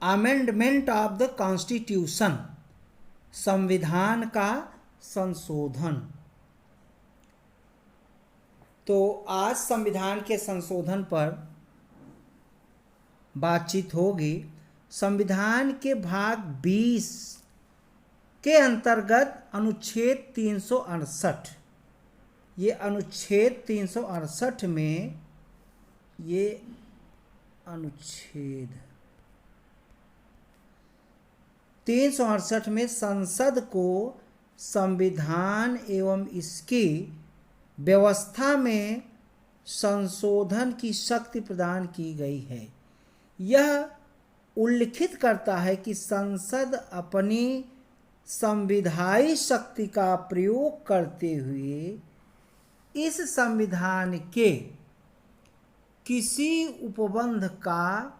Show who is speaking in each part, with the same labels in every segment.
Speaker 1: Amendment of the constitution, संविधान का संशोधन। तो आज संविधान के संशोधन पर बातचीत होगी। संविधान के भाग 20 के अंतर्गत अनुच्छेद 368, ये अनुच्छेद 368 में ये अनुच्छेद 368 में संसद को संविधान एवं इसकी व्यवस्था में संशोधन की शक्ति प्रदान की गई है। यह उल्लिखित करता है कि संसद अपनी संविधायी शक्ति का प्रयोग करते हुए इस संविधान के किसी उपबंध का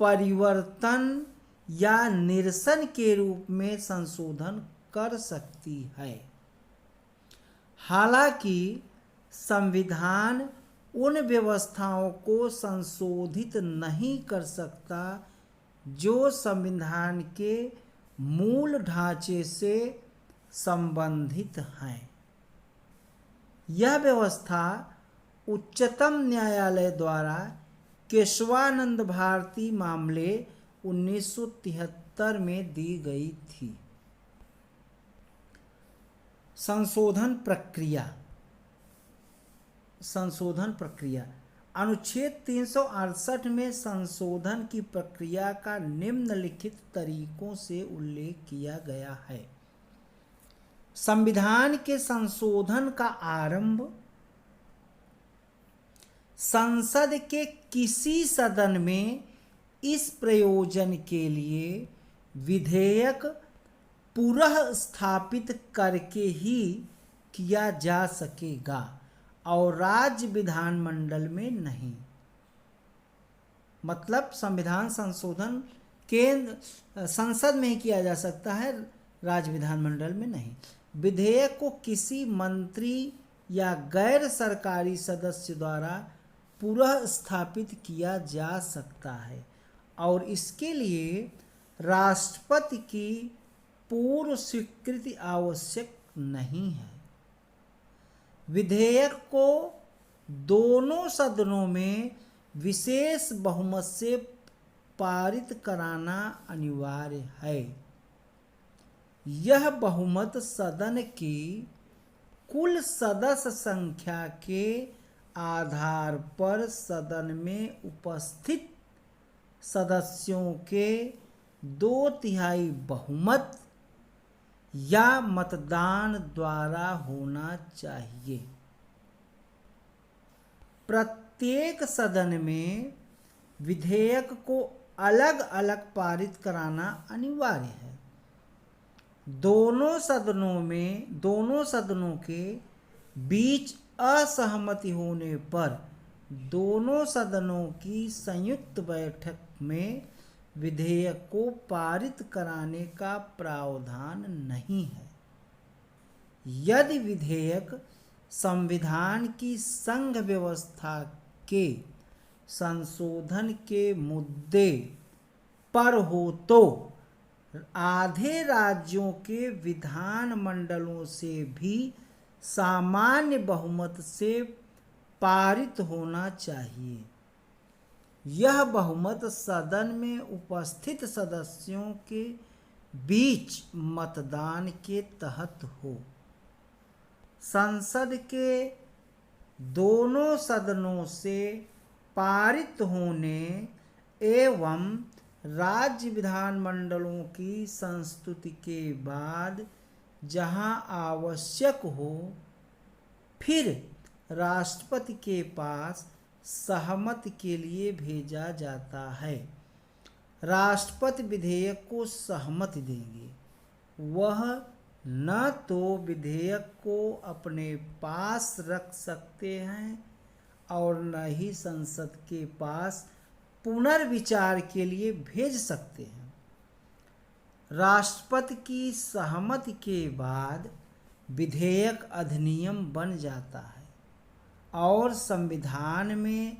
Speaker 1: परिवर्तन या निरसन के रूप में संशोधन कर सकती है। हालांकि संविधान उन व्यवस्थाओं को संशोधित नहीं कर सकता जो संविधान के मूल ढांचे से संबंधित हैं। यह व्यवस्था उच्चतम न्यायालय द्वारा केशवानंद भारती मामले 1973 में दी गई थी। संशोधन प्रक्रिया अनुच्छेद 368 में संशोधन की प्रक्रिया का निम्नलिखित तरीकों से उल्लेख किया गया है। संविधान के संशोधन का आरंभ संसद के किसी सदन में इस प्रयोजन के लिए विधेयक पुनः स्थापित करके ही किया जा सकेगा और राज्य विधानमंडल में नहीं। मतलब संविधान संशोधन केंद्र संसद में ही किया जा सकता है, राज्य विधानमंडल में नहीं। विधेयक को किसी मंत्री या गैर सरकारी सदस्य द्वारा पुनः स्थापित किया जा सकता है और इसके लिए राष्ट्रपति की पूर्व स्वीकृति आवश्यक नहीं है। विधेयक को दोनों सदनों में विशेष बहुमत से पारित कराना अनिवार्य है। यह बहुमत सदन की कुल सदस्य संख्या के आधार पर सदन में उपस्थित सदस्यों के 2/3 बहुमत या मतदान द्वारा होना चाहिए। प्रत्येक सदन में विधेयक को अलग अलग पारित कराना अनिवार्य है। दोनों सदनों के बीच असहमति होने पर दोनों सदनों की संयुक्त बैठक में विधेयक को पारित कराने का प्रावधान नहीं है। यदि विधेयक संविधान की संघ व्यवस्था के संशोधन के मुद्दे पर हो तो आधे राज्यों के विधानमंडलों से भी सामान्य बहुमत से पारित होना चाहिए। यह बहुमत सदन में उपस्थित सदस्यों के बीच मतदान के तहत हो। संसद के दोनों सदनों से पारित होने एवं राज्य विधानमंडलों की संस्तुति के बाद जहां आवश्यक हो फिर राष्ट्रपति के पास सहमति के लिए भेजा जाता है। राष्ट्रपति विधेयक को सहमति देंगे। वह न तो विधेयक को अपने पास रख सकते हैं और न ही संसद के पास पुनर्विचार के लिए भेज सकते हैं। राष्ट्रपति की सहमति के बाद विधेयक अधिनियम बन जाता है और संविधान में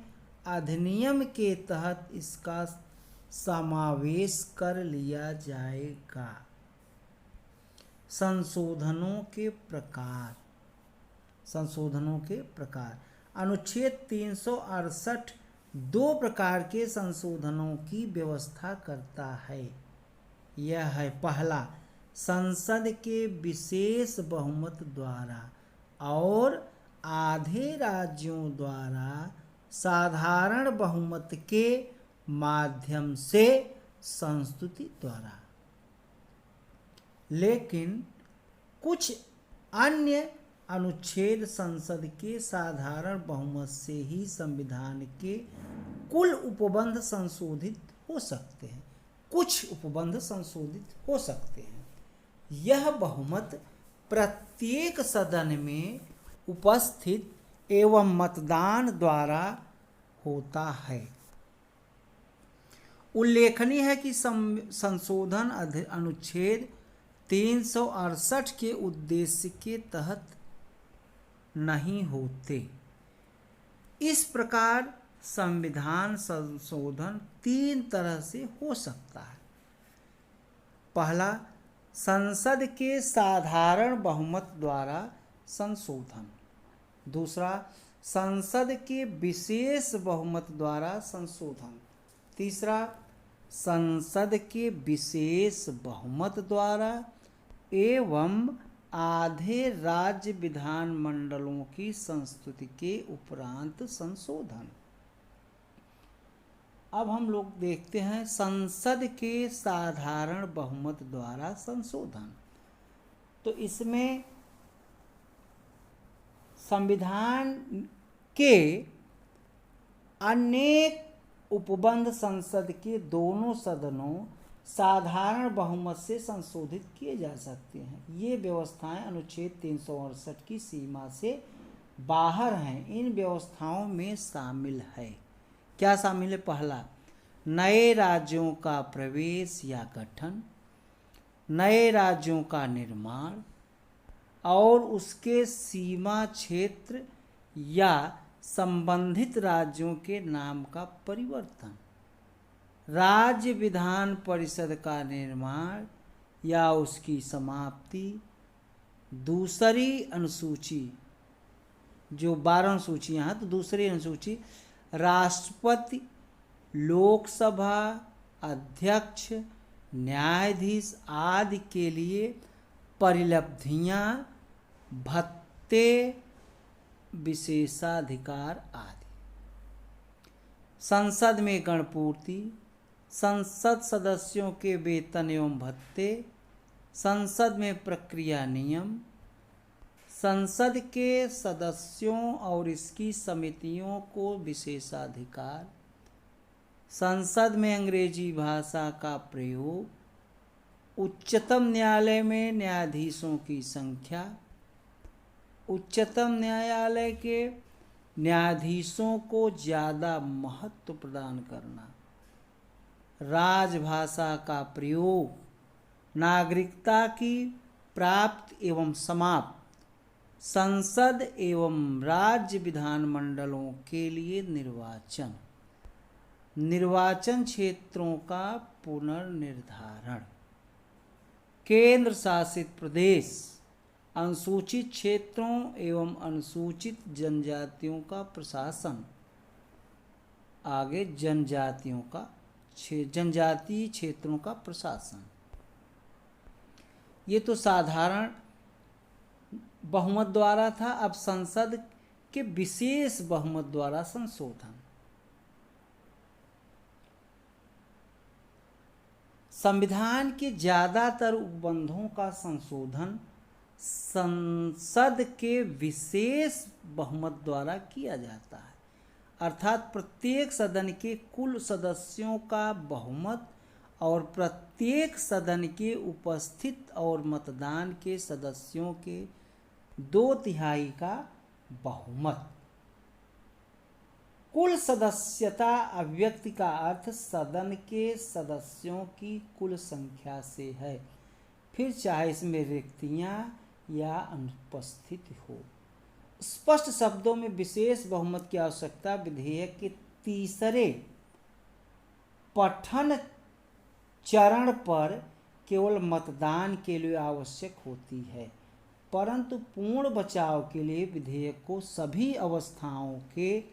Speaker 1: अधिनियम के तहत इसका समावेश कर लिया जाएगा। संशोधनों के प्रकार। अनुच्छेद 368 दो प्रकार के संशोधनों की व्यवस्था करता है। यह है पहला, संसद के विशेष बहुमत द्वारा और आधे राज्यों द्वारा साधारण बहुमत के माध्यम से संस्तुति द्वारा। लेकिन कुछ अन्य अनुच्छेद संसद के साधारण बहुमत से ही संविधान के कुल उपबंध संशोधित हो सकते हैं। यह बहुमत प्रत्येक सदन में उपस्थित एवं मतदान द्वारा होता है। उल्लेखनीय है कि संशोधन अनुच्छेद 368 के उद्देश्य के तहत नहीं होते। इस प्रकार संविधान संशोधन 3 तरह से हो सकता है। पहला, संसद के साधारण बहुमत द्वारा संशोधन। दूसरा, संसद के विशेष बहुमत द्वारा संशोधन। तीसरा, संसद के विशेष बहुमत द्वारा एवं आधे राज्य विधानमंडलों की संस्तुति के उपरांत संशोधन। अब हम लोग देखते हैं संसद के साधारण बहुमत द्वारा संशोधन। तो इसमें संविधान के अनेक उपबंध संसद के दोनों सदनों साधारण बहुमत से संशोधित किए जा सकते हैं। ये व्यवस्थाएं अनुच्छेद 368 की सीमा से बाहर हैं। इन व्यवस्थाओं में शामिल है, क्या शामिल है? पहला, नए राज्यों का प्रवेश या गठन, नए राज्यों का निर्माण और उसके सीमा क्षेत्र या संबंधित राज्यों के नाम का परिवर्तन, राज्य विधान परिषद का निर्माण या उसकी समाप्ति, दूसरी अनुसूची, जो 12 अनुसूचियां हैं तो दूसरी अनुसूची, राष्ट्रपति, लोकसभा अध्यक्ष, न्यायाधीश आदि के लिए परिलब्धियां, भत्ते, विशेषाधिकार आदि। संसद में गणपूर्ति, संसद सदस्यों के वेतन एवं भत्ते, संसद में प्रक्रिया नियम, संसद के सदस्यों और इसकी समितियों को विशेषाधिकार, संसद में अंग्रेजी भाषा का प्रयोग, उच्चतम न्यायालय में न्यायाधीशों की संख्या, उच्चतम न्यायालय के न्यायाधीशों को ज़्यादा महत्व प्रदान करना, राजभाषा का प्रयोग, नागरिकता की प्राप्त एवं समाप्त, संसद एवं राज्य विधानमंडलों के लिए निर्वाचन, निर्वाचन क्षेत्रों का पुनर्निर्धारण, केंद्र शासित प्रदेश, अनुसूचित क्षेत्रों एवं अनुसूचित जनजातियों का प्रशासन, आगे जनजातीय क्षेत्रों का प्रशासन। ये तो साधारण बहुमत द्वारा था। अब संसद के विशेष बहुमत द्वारा संशोधन। संविधान के ज़्यादातर उपबंधों का संशोधन संसद के विशेष बहुमत द्वारा किया जाता है, अर्थात प्रत्येक सदन के कुल सदस्यों का बहुमत और प्रत्येक सदन के उपस्थित और मतदान के सदस्यों के 2/3 का बहुमत। कुल सदस्यता अभिव्यक्ति का अर्थ सदन के सदस्यों की कुल संख्या से है, फिर चाहे इसमें रिक्तियां या अनुपस्थिति हो। स्पष्ट शब्दों में विशेष बहुमत की आवश्यकता विधेयक के तीसरे पठन चरण पर केवल मतदान के लिए आवश्यक होती है, परंतु पूर्ण बचाव के लिए विधेयक को सभी अवस्थाओं के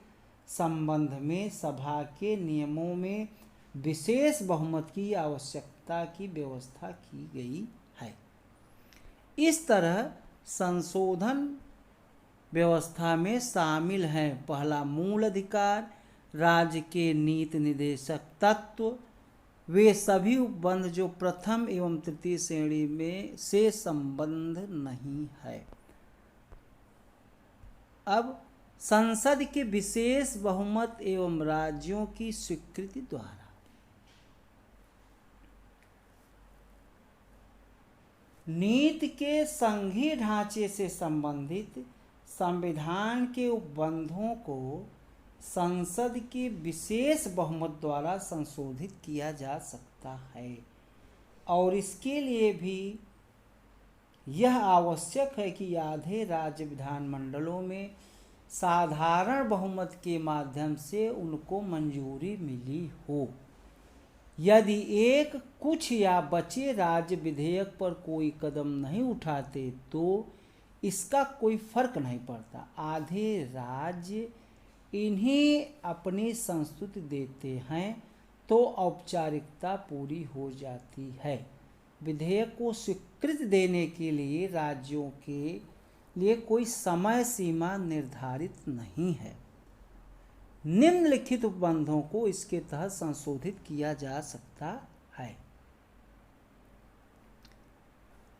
Speaker 1: संबंध में सभा के नियमों में विशेष बहुमत की आवश्यकता की व्यवस्था की गई है। इस तरह संशोधन व्यवस्था में शामिल हैं: पहला, मूल अधिकार, राज्य के नीति निर्देशक तत्व, वे सभी उपबंध जो प्रथम एवं तृतीय श्रेणी में से संबंध नहीं है। अब संसद के विशेष बहुमत एवं राज्यों की स्वीकृति द्वारा नीति के संघीय ढांचे से संबंधित संविधान के उपबंधों को संसद के विशेष बहुमत द्वारा संशोधित किया जा सकता है, और इसके लिए भी यह आवश्यक है कि आधे राज्य विधानमंडलों में साधारण बहुमत के माध्यम से उनको मंजूरी मिली हो। यदि एक, कुछ या बचे राज्य विधेयक पर कोई कदम नहीं उठाते तो इसका कोई फर्क नहीं पड़ता। आधे राज्य इन्हें अपनी संस्तुति देते हैं तो औपचारिकता पूरी हो जाती है। विधेयक को स्वीकृति देने के लिए राज्यों के लिए कोई समय सीमा निर्धारित नहीं है। निम्नलिखित उपबंधों को इसके तहत संशोधित किया जा सकता है।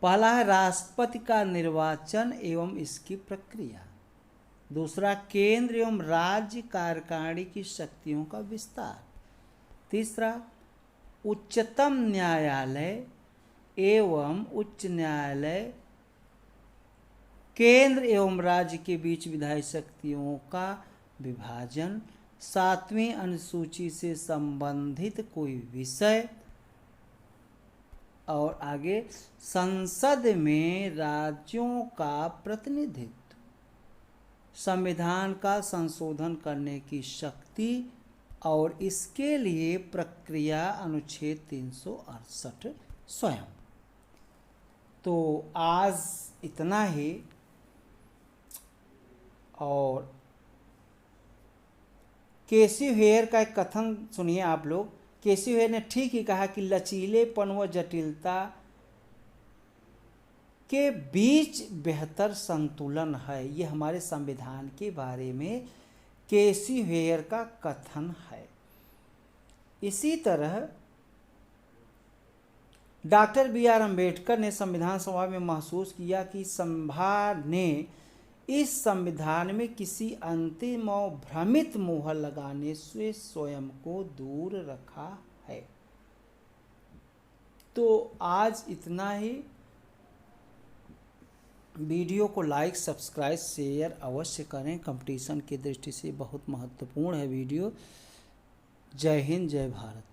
Speaker 1: पहला है राष्ट्रपति का निर्वाचन एवं इसकी प्रक्रिया। दूसरा, केंद्र एवं राज्य कार्यकारिणी की शक्तियों का विस्तार। तीसरा, उच्चतम न्यायालय एवं उच्च न्यायालय केंद्र एवं राज्य के बीच विधायी शक्तियों का विभाजन। सातवीं अनुसूची से संबंधित कोई विषय। और आगे, संसद में राज्यों का प्रतिनिधित्व, संविधान का संशोधन करने की शक्ति और इसके लिए प्रक्रिया अनुच्छेद 368 स्वयं। तो आज इतना ही। और केसी हेयर का एक कथन सुनिए आप लोग। केसी हेयर ने ठीक ही कहा कि लचीलेपन व जटिलता के बीच बेहतर संतुलन है। ये हमारे संविधान के बारे में केसी हेयर का कथन है। इसी तरह डॉक्टर बी.आर. अम्बेडकर ने संविधान सभा में महसूस किया कि सभा ने इस संविधान में किसी अंतिम और भ्रमित मोहर लगाने से स्वयं को दूर रखा है। तो आज इतना ही। वीडियो को लाइक, सब्सक्राइब, शेयर अवश्य करें। कंपटीशन की दृष्टि से बहुत महत्वपूर्ण है वीडियो। जय हिंद, जय भारत।